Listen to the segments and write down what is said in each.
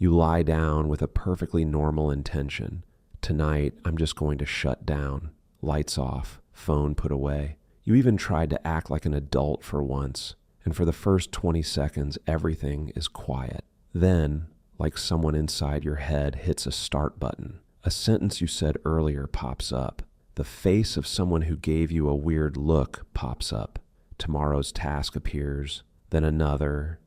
You lie down with a perfectly normal intention. Tonight, I'm just going to shut down. Lights off, phone put away. You even tried to act like an adult for once, and for the first 20 seconds, everything is quiet. Then, like someone inside your head hits a start button, a sentence you said earlier pops up. The face of someone who gave you a weird look pops up. Tomorrow's task appears, then another,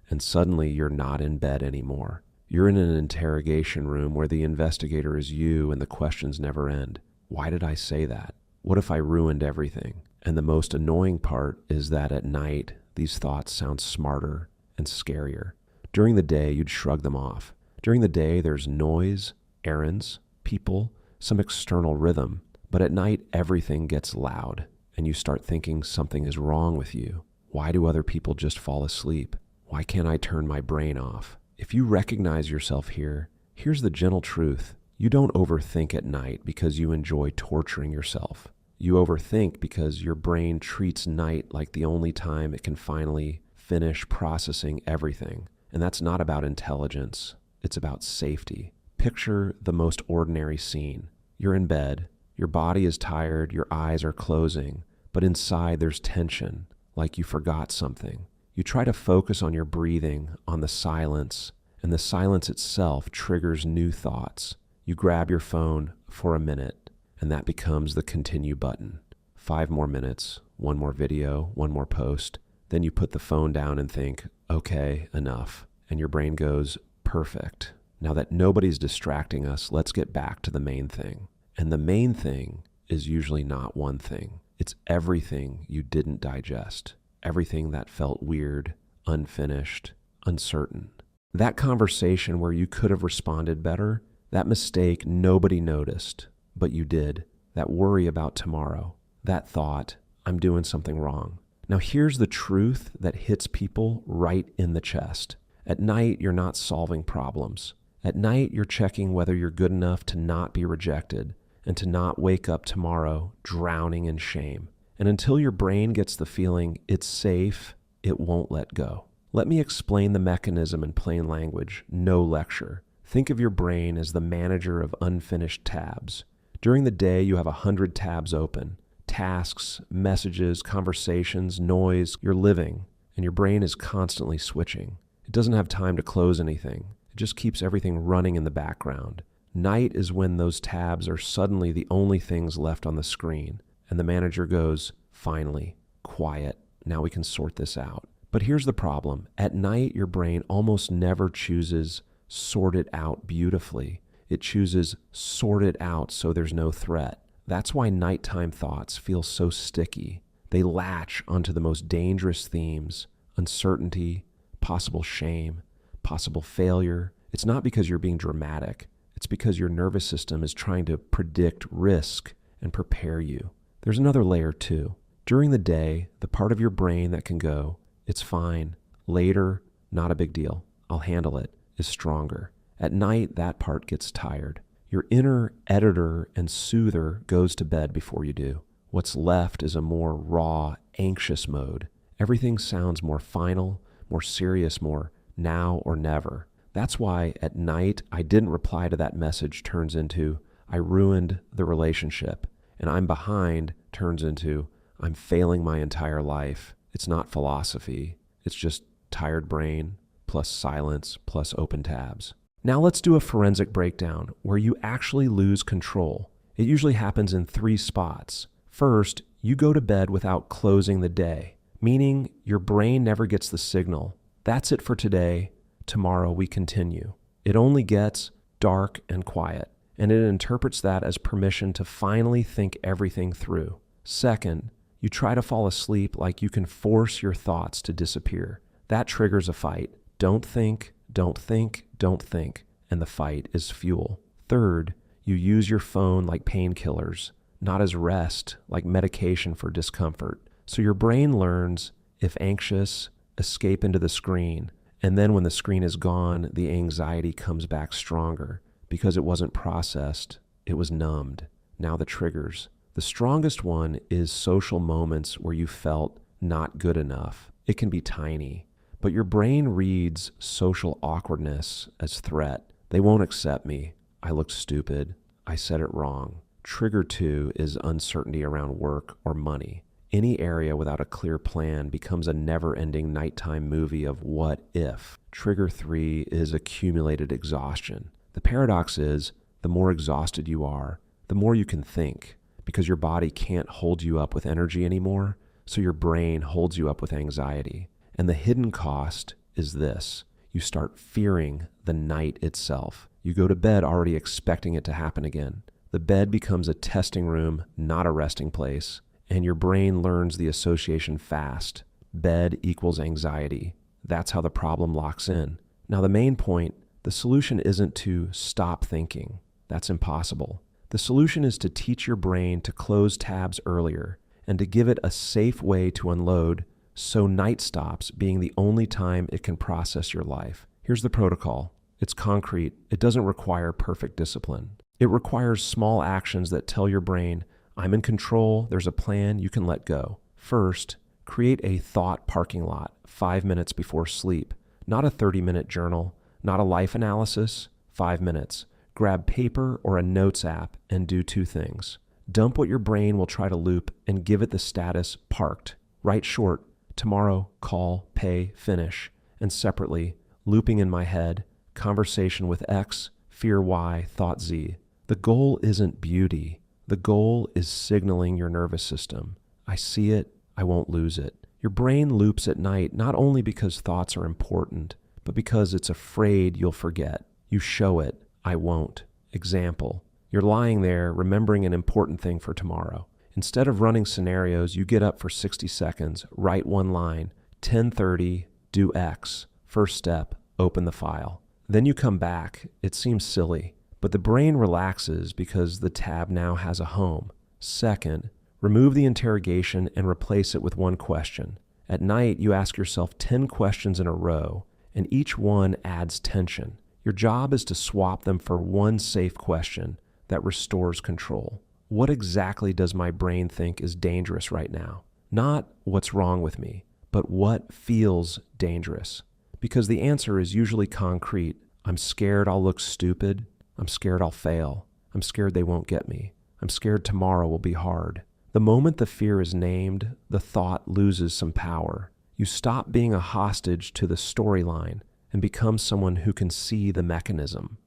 and suddenly you're not in bed anymore. You're in an interrogation room where the investigator is you and the questions never end. Why did I say that? What if I ruined everything? And the most annoying part is that at night, these thoughts sound smarter and scarier. During the day, you'd shrug them off. During the day, there's noise, errands, people, some external rhythm. But at night, everything gets loud, and you start thinking something is wrong with you. Why do other people just fall asleep? Why can't I turn my brain off? If you recognize yourself here, here's the gentle truth. You don't overthink at night because you enjoy torturing yourself. You overthink because your brain treats night like the only time it can finally finish processing everything. And that's not about intelligence. It's about safety. Picture the most ordinary scene. You're in bed. Your body is tired. Your eyes are closing. But inside there's tension, like you forgot something. You try to focus on your breathing, on the silence, and the silence itself triggers new thoughts. You grab your phone for a minute, and that becomes the continue button. 5 more minutes, 1 more video, 1 more post. Then you put the phone down and think, okay, enough. And your brain goes, perfect. Now that nobody's distracting us, let's get back to the main thing. And the main thing is usually not one thing. It's everything you didn't digest. Everything that felt weird, unfinished, uncertain. That conversation where you could have responded better, that mistake nobody noticed, but you did. That worry about tomorrow, that thought, I'm doing something wrong. Now here's the truth that hits people right in the chest. At night, you're not solving problems. At night, you're checking whether you're good enough to not be rejected and to not wake up tomorrow drowning in shame. And until your brain gets the feeling it's safe, it won't let go. Let me explain the mechanism in plain language, no lecture. Think of your brain as the manager of unfinished tabs. During the day, you have 100 tabs open. Tasks, messages, conversations, noise, you're living, and your brain is constantly switching. It doesn't have time to close anything. It just keeps everything running in the background. Night is when those tabs are suddenly the only things left on the screen. And the manager goes, finally, quiet. Now we can sort this out. But here's the problem. At night, your brain almost never chooses sort it out beautifully. It chooses sort it out so there's no threat. That's why nighttime thoughts feel so sticky. They latch onto the most dangerous themes, uncertainty, possible shame, possible failure. It's not because you're being dramatic. It's because your nervous system is trying to predict risk and prepare you. There's another layer too. During the day, the part of your brain that can go, it's fine, later, not a big deal, I'll handle it, is stronger. At night, that part gets tired. Your inner editor and soother goes to bed before you do. What's left is a more raw, anxious mode. Everything sounds more final, more serious, more now or never. That's why at night, I didn't reply to that message turns into, I ruined the relationship. And I'm behind turns into, I'm failing my entire life. It's not philosophy. It's just tired brain plus silence plus open tabs. Now let's do a forensic breakdown where you actually lose control. It usually happens in 3 spots. First, you go to bed without closing the day, meaning your brain never gets the signal. That's it for today. Tomorrow we continue. It only gets dark and quiet. And it interprets that as permission to finally think everything through. Second, you try to fall asleep like you can force your thoughts to disappear. That triggers a fight. Don't think, don't think, don't think, and the fight is fuel. Third, you use your phone like painkillers, not as rest, like medication for discomfort. So your brain learns, if anxious, escape into the screen, and then when the screen is gone, the anxiety comes back stronger. Because it wasn't processed, it was numbed. Now the triggers. The strongest one is social moments where you felt not good enough. It can be tiny, But your brain reads social awkwardness as threat. They won't accept me. I look stupid. I said it wrong. Trigger 2 is uncertainty around work or money. Any area without a clear plan becomes a never-ending nighttime movie of what if. Trigger 3 is accumulated exhaustion. The paradox is, the more exhausted you are, the more you can think, because your body can't hold you up with energy anymore, so your brain holds you up with anxiety. And the hidden cost is this. You start fearing the night itself. You go to bed already expecting it to happen again. The bed becomes a testing room, not a resting place, and your brain learns the association fast. Bed equals anxiety. That's how the problem locks in. Now, the main point, the solution isn't to stop thinking. That's impossible. The solution is to teach your brain to close tabs earlier and to give it a safe way to unload, so night stops being the only time it can process your life. Here's the protocol. It's concrete. It doesn't require perfect discipline. It requires small actions that tell your brain, I'm in control, there's a plan, you can let go. First, create a thought parking lot 5 minutes before sleep. Not a 30-minute journal, not a life analysis, 5 minutes. Grab paper or a notes app and do 2 things. Dump what your brain will try to loop and give it the status parked. Write short, tomorrow, call, pay, finish. And separately, looping in my head, conversation with X, fear Y, thought Z. The goal isn't beauty. The goal is signaling your nervous system. I see it, I won't lose it. Your brain loops at night not only because thoughts are important, but because it's afraid you'll forget. You show it, I won't. Example, you're lying there remembering an important thing for tomorrow. Instead of running scenarios, you get up for 60 seconds, write one line, 10:30, do X. First step, open the file. Then you come back. It seems silly, but the brain relaxes because the tab now has a home. Second, remove the interrogation and replace it with one question. At night, you ask yourself 10 questions in a row, and each one adds tension. Your job is to swap them for one safe question that restores control. What exactly does my brain think is dangerous right now? Not what's wrong with me, but what feels dangerous. Because the answer is usually concrete. I'm scared I'll look stupid. I'm scared I'll fail. I'm scared they won't get me. I'm scared tomorrow will be hard. The moment the fear is named, the thought loses some power. You stop being a hostage to the storyline and become someone who can see the mechanism.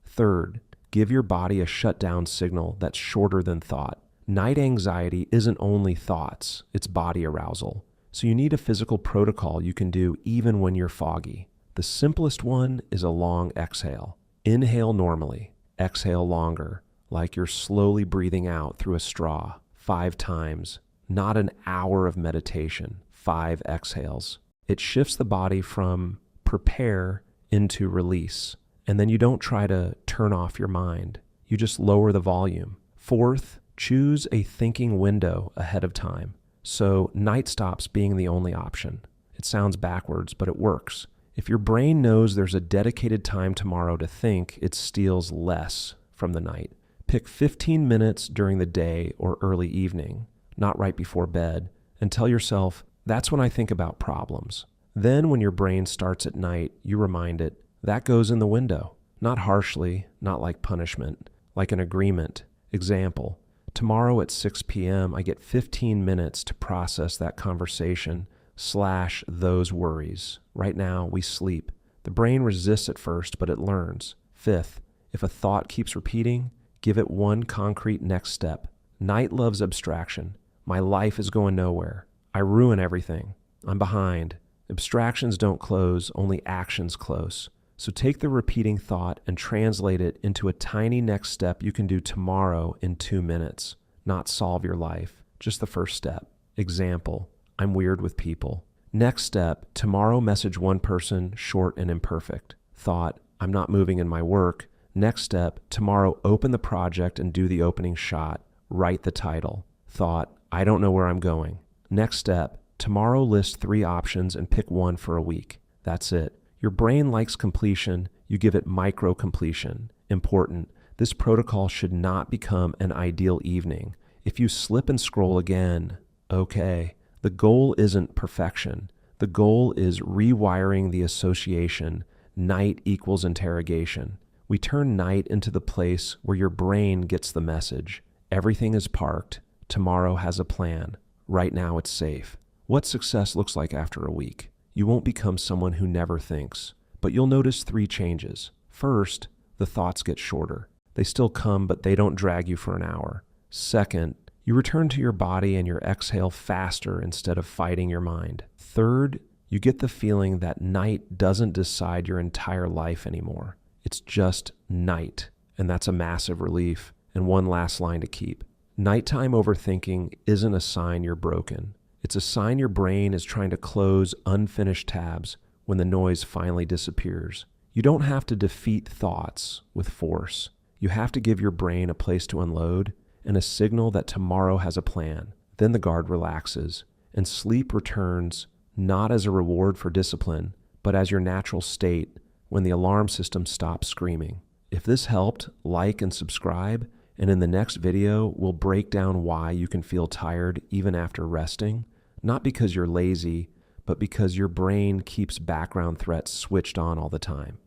Third, give your body a shutdown signal that's shorter than thought. Night anxiety isn't only thoughts, it's body arousal. So you need a physical protocol you can do even when you're foggy. The simplest one is a long exhale. Inhale normally, exhale longer, like you're slowly breathing out through a straw, 5 times. Not an hour of meditation, 5 exhales. It shifts the body from prepare into release. And then you don't try to turn off your mind. You just lower the volume. Fourth, choose a thinking window ahead of time. So night stops being the only option. It sounds backwards, but it works. If your brain knows there's a dedicated time tomorrow to think, it steals less from the night. Pick 15 minutes during the day or early evening, not right before bed, and tell yourself, that's when I think about problems. Then when your brain starts at night, you remind it, that goes in the window. Not harshly, not like punishment, like an agreement. Example, tomorrow at 6 p.m., I get 15 minutes to process that conversation / those worries. Right now, we sleep. The brain resists at first, but it learns. Fifth, if a thought keeps repeating, give it one concrete next step. Night loves abstraction. My life is going nowhere. I ruin everything. I'm behind. Abstractions don't close, only actions close. So take the repeating thought and translate it into a tiny next step you can do tomorrow in 2 minutes. Not solve your life, just the first step. Example, I'm weird with people. Next step, tomorrow message one person, short and imperfect. Thought, I'm not moving in my work. Next step, tomorrow open the project and do the opening shot. Write the title. Thought, I don't know where I'm going. Next step, tomorrow list 3 options and pick one for a week. That's it. Your brain likes completion. You give it micro-completion. Important. This protocol should not become an ideal evening. If you slip and scroll again, okay. The goal isn't perfection. The goal is rewiring the association night equals interrogation. We turn night into the place where your brain gets the message. Everything is parked. Tomorrow has a plan. Right now it's safe. What success looks like after a week. You won't become someone who never thinks, but you'll notice 3 changes. First, the thoughts get shorter. They still come, but they don't drag you for an hour. Second, you return to your body and your exhale faster instead of fighting your mind. Third, you get the feeling that night doesn't decide your entire life anymore. It's just night, and that's a massive relief. And one last line to keep. Nighttime overthinking isn't a sign you're broken. It's a sign your brain is trying to close unfinished tabs when the noise finally disappears. You don't have to defeat thoughts with force. You have to give your brain a place to unload and a signal that tomorrow has a plan. Then the guard relaxes, and sleep returns not as a reward for discipline, but as your natural state when the alarm system stops screaming. If this helped, like and subscribe, and in the next video, we'll break down why you can feel tired even after resting, not because you're lazy, but because your brain keeps background threats switched on all the time.